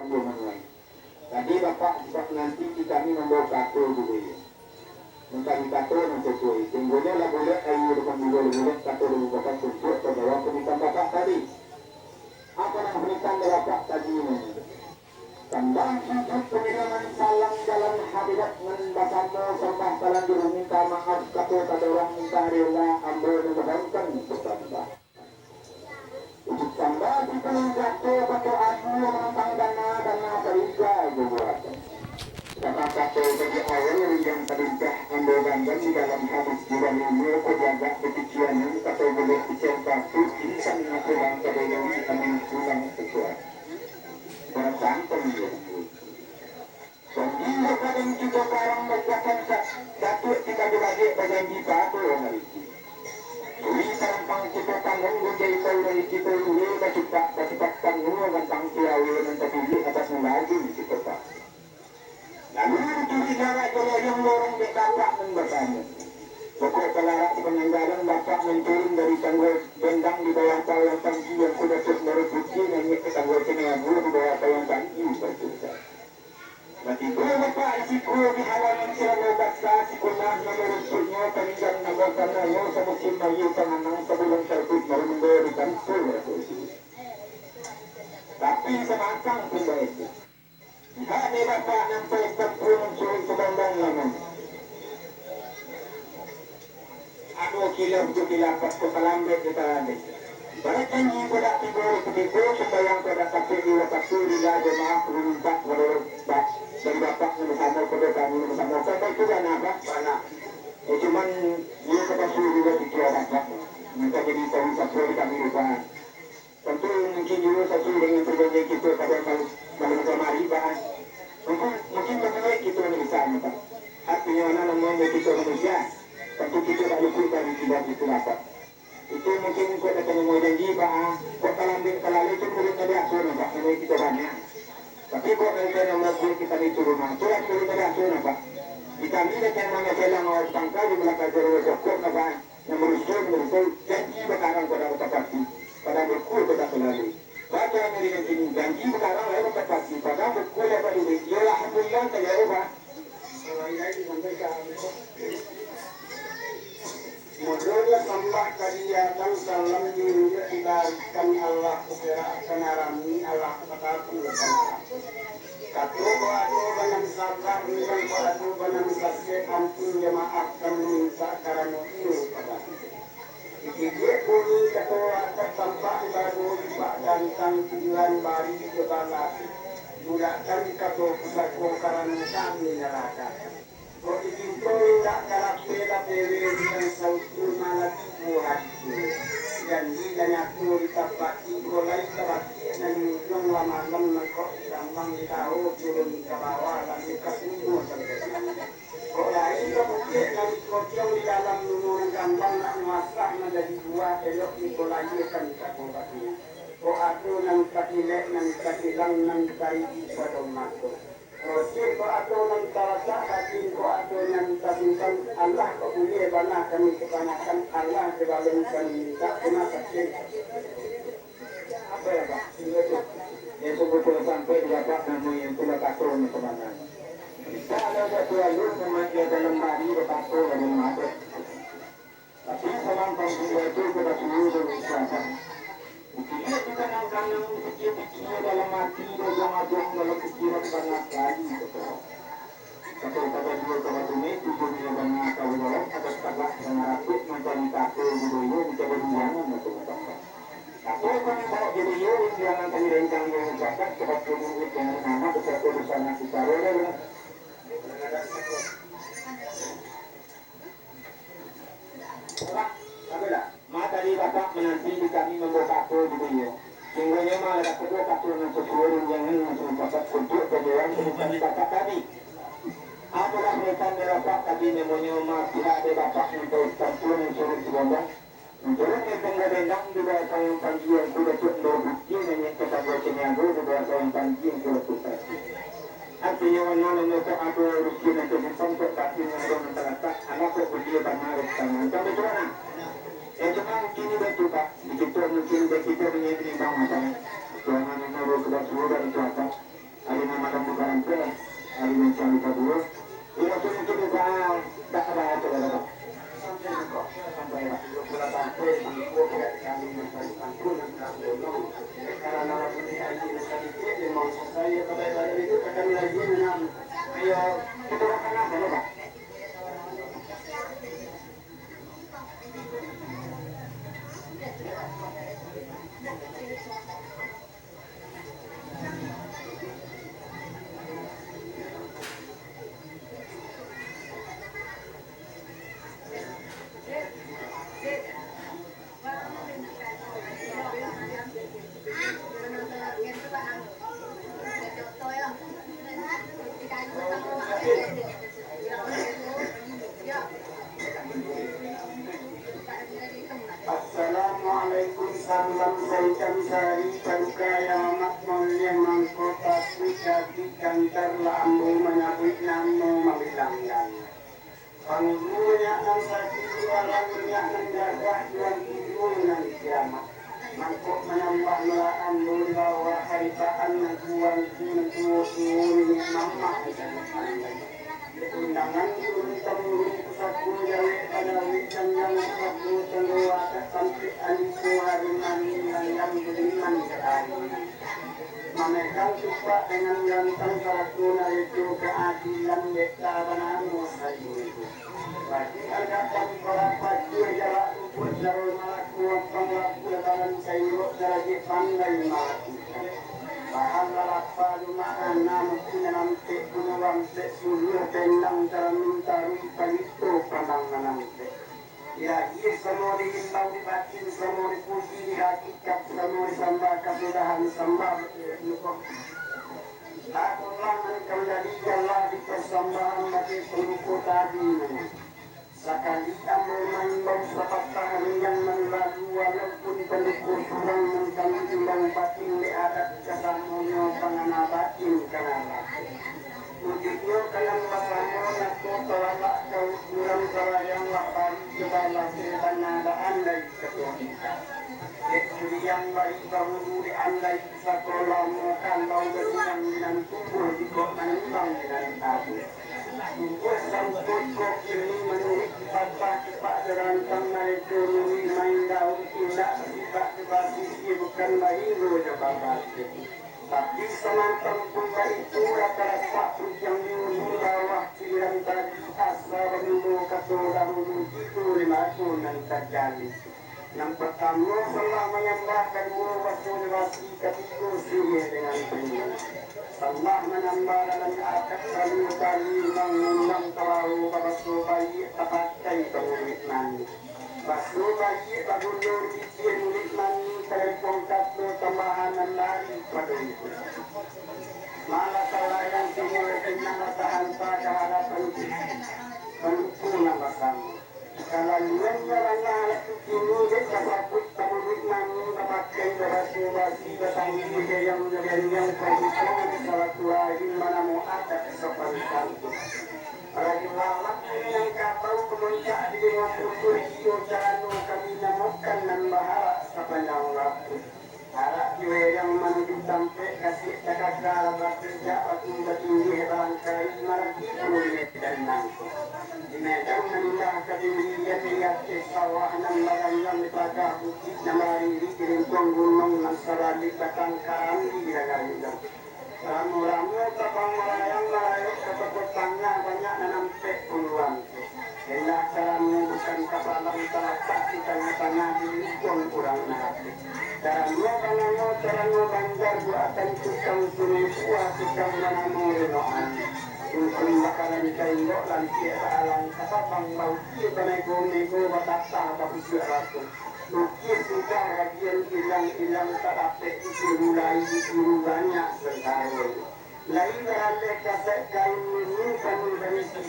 pembunuhan. Tadi Bapak nanti kami membawa kartu juga ya. Mencari kartu yang sesuai. Tinggalnya lah boleh ayo depan boleh kartu dulu Bapak untuk terbawa pernikahan Bapak tadi. Apa yang pernikahan Bapak tadi ini? Tembang hidup penerimaan salam dalam hadirat mendapamu sembah salam dulu minta maaf kata orang minta rela ambil mendapat bersambah. Untuk tambah kita jatuh kata aku menentang dana terliga juga. Kata-kata bagi awal yang terliga ambil gambar di dalam hadis di dalam ilmu kejaga kepikiran kata boleh dicetak insan aku bangsa dengan kami pulang sesuatu. Bersantai dia. Sehingga kadang kita barang berjalan datuk kita dibagi berjanji satu orang itu. Ini tentang kita tanggung menjadi tahu dari kita ini kita tanggung tentang tiawi dan terpilih atas melaju kita tak. Lalu itu negara kalau yang lorong berdapat membertanya. Pokok pelarak penanggalan dapat menturun dari tanggul bendang di bawah tayang tangki yang sudah terus merebutki naik ke tanggul Semeru di bawah tayang tangki bertugas. Nanti dua bapak risiko di halaman selalu baksa sikunah menurutnya peninggal nama karenanya semusim bayi penganang sebelum terbit baru memberikan surat tapi semacam tidak itu. Jika ni bapak nampak tempur mencuri sebandang lama. Aduh kilau tu kilapat kepalambat kita ada. Barakan ni pada tiba sembayang pada tapi di waktu dia jemaah minta menurut dan bapak bersama pada kami bersama sampai itu kan apa? Mana? Cuman dia kata suruh juga dikira dapat. Minta jadi tahu satu kami lupa. Tentu mungkin juga satu dengan perjanjian kita pada malam kemari bahas. Mungkin mengenai kita bisa Pak. Artinya mana namanya kita manusia. Tentu kita tak luput dari tidak itu dapat. Itu mungkin kita akan mau janji bahas. Kau kalau itu boleh ada asuran Pak. Namanya kita banyak. Tapi kok nanti nama kita itu rumah. Surat boleh ada asuran Pak. Kita ni dengan mana selang awal pangkal di belakang jalan sokok apa yang merusuh janji berkarang pada otak pasti pada buku kita selalu. Baca yang ini janji berkarang lalu otak pasti pada buku apa ini. Ya alhamdulillah saya apa. Ini sampai ke Mudahnya sembah kalian salam diibadahkan Allah akan arami Allah katakan Katu batu banam sabar dengan batu banam sasye ampun jemaah kami minta karena itu pada. Dia puni katu atas tampak baru dan tang tujuan bari kebala. Mulakan katu pusako karena kami neraka. Kau ingin tidak karena beda dengan sautur malat buat. Dan dia aku ditapati mulai terpati dan yang lama-lama kok gampang tahu turun ke bawah lalu ke sumur kok lain kemudian dari kocok di dalam lumuran gampang nak masak menjadi dua elok dikolahirkan ke bawahnya kok aku nang kakilek nang kakilang nang kari pada masuk Rasul ko ato nang tarasa kakin ko ato nang tabingkan Allah ko boleh bana kami kepanakan Allah sebagai minta kuna sakit apa ya Pak yang sebetulnya sampai di Bapak namun yang sudah kasur ni sebenarnya kita ada selalu memakai dalam hari berkasur dan memakai tapi salam panggung itu kita semua berusaha Dia kita nang pikir-pikir dalam hati dalam pikiran banyak lagi Kata dua kawan ini tujuannya banyak kali dalam atas tabak yang rapid mencari takut video bisa berhubungan betul-betul. Tapi kami bawa video yang nanti rencang yang mencatat sebab produk yang nama beserta bersama kita rela. Mata di bapak menanti kami membawa kartu video. Sehingga malah ada kedua kartu yang sesuai dengan masuk bapak untuk berjalan bukan di bapak kami. Apabila mereka merapat tadi namanya tidak ada bapak untuk campur yang suruh sebandang. Untuk yang bendang di bawah sayang panji yang sudah terbukti dengan kita bercenyago di bawah sayang panji yang sudah tuntas. Artinya mana menutup apa rezeki yang tersimpan untuk kaki yang ada masyarakat anak berdia berharap tangan. Sampai mana? Yang cuma mungkin betul Pak. Begitu mungkin begitu menyebabkan bangsa. Jangan menurut kepada seluruh itu apa. akan lagi enam. Ayo kita makan apa loh? Assalamualaikum salam salam sari perkaya makmul yang mangkota jadi kantor lambu menyabut namo mabilanggan panggunya nang sakit warangnya nang gagah jual ibu nang kiamat mangkok menyambah melaan bawa haritaan nang jual jual mama undangan untuk saku jawi pada wisan yang saku tengah sampai aniku hariman yang beriman sekali. Memegang suka dengan ganteng saku naiku keadilan desa banamu sayu. Bagi agakkan para pagi jarak upur jarul malaku panglaku lebaran sayur darajat pandai malaku. Bahan lalapa lumahan namun nanti penuang sesuatu tendang dalam taruh itu pandangan nanti. Ya, ia semua dihimbau dibatin, semua dipuji dihakikat, semua disambah kemudahan sambah lupa. Aku langan kembali Allah di persambahan bagi pendukung tadi. Sekali kamu mengimbau sepatah yang melalui walaupun pendukung surang mengimbau batin di adat kesamunya pengana batin kenala. Ujungnya kalang basamu naku tolak kau kurang yang lapari kebala sebanada andai ketua kita. Jadi yang baik baru di andai sekolah mukan bau bersiang dan tubuh di kok menimbang dengan tabu. Tubuh sampai kok ini menurut patah kepak derantang naik turun main daun tindak sifat kebasisi bukan bahiru jababat. Tapi semantap pula itu rata-rata yang diundur bawah ciliran tadi asal menunggu ketua dahulu itu 5 tahun terjadi. Yang pertama setelah menyembahkan guru wasulwasi ketiga sihir dengan penuh. Setelah menambah dalam akad kali mengundang terlalu basuh bayi terpakai pengulit mandi. Basuh bayi bagulur izin ulit mandi telepon kartu tambahan lari pada itu. Malah salah yang timur dengan tahan pada hadapan penukuna bersama. Kalau yang jalan ini disebut pengulit mandi terpakai basuh bayi bertanggung yang produksi salah lagi mana mau ada kesempatan. Lagi lama yang kapal kemuncak di rumah iyo janu kami nemukan dan bahara sepanjang waktu. Harap jiwa yang menuju sampai kasih cakap bekerja waktu bertinggi barangkali margi penulis dan nangku. Di medan meninggal ketinggian lihat ke sawah dan barang yang dipagah bukit namari di rimpung gunung dan serali batang karang di raga-raga. Ramu-ramu tapang melayang-layang ke petangnya banyak nanampe puluhan. Hendak caramu bukan kapalang talapak di tengah-tengah diri pun kurang hati. Caramu banjar buatan tukang suruh buah tukang nanamu renoan. Untuk bakalan kainok lantai alang kapapang bau kia banego-nego batata bapusia ratu. Mungkin sudah bagian hilang tak dapat mulai disuruh banyak sekali. Lain berada kasat kain menyimpan berisi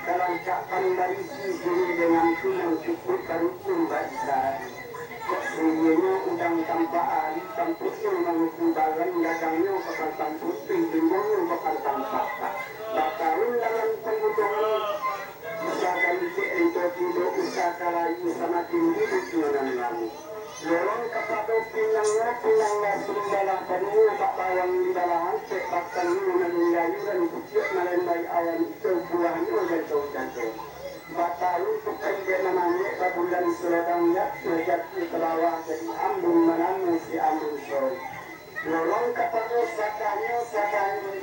kelengkapan berisi sini dengan tunang cukup karutum besar. Sebenarnya udang tanpa ahli tampuknya menghukumbaran gagangnya bakal tampuk pinggungnya bakal tampak. Bakarun dalam pengudungan usahakan cek untuk tidak usaha kalayu sama tinggi dengan lalu. Lorong kepada pinangnya sumbalah penuh tak bawang di balahan cek bakal menunggayu dan kucuk melendai awan itu buahnya jatuh-jatuh. Batalun bukan dia namanya babulan seladangnya sejak di kelawah jadi ambung menamu si ambung sore. nolong kepada sakanya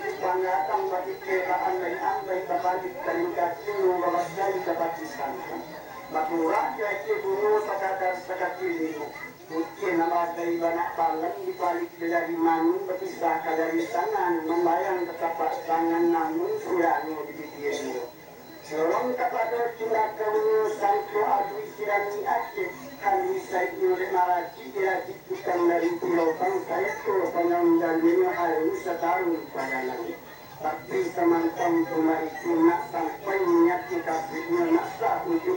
dipangatang bagi kelaan dan ambai babalik terindasi nunggawas dari dapat disangka maturah kaya bunuh sakakili mungkin nama dari banyak palang dibalik dari manung berpisah dari tangan membayang ketapak tangan namun surano dibitirin nolong kepada curakan santo adui sirani aceh kami saya oleh Marathi dia dikutan dari pulau bangsa itu penanggalnya harus setahun pada lagi tapi teman-teman cuma itu nak sampai niat kasihnya nak sah untuk